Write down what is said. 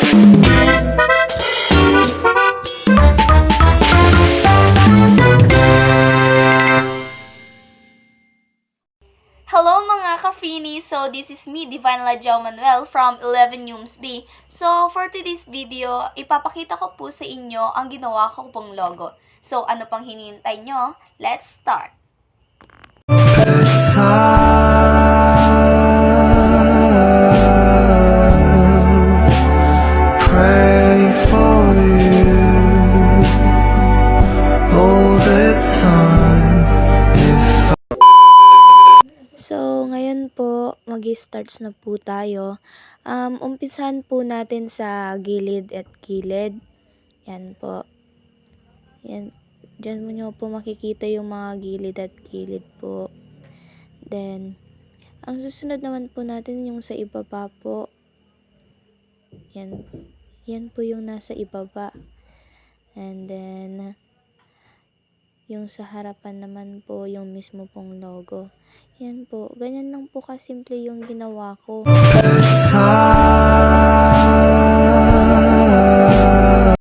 Hello mga ka-Freenie! So, this is me, Divine Lajao Manuel from 11 Yums B. So, for today's video, ipapakita ko po sa inyo ang ginawa ko pong logo. So, ano pang hinihintay nyo? Let's start! Pray for you all the time. So, ngayon po, mag-starts na po tayo. Umpisahan po natin sa gilid at gilid. Yan po. Yan. Diyan mo nyo po makikita yung mga gilid at gilid po. Then, ang susunod naman po natin yung sa ibaba po. Yan. Yan po yung nasa ibaba. And then, yung sa harapan naman po, yung mismo pong logo. Yan po. Ganyan lang po kasimple yung ginawa ko. Time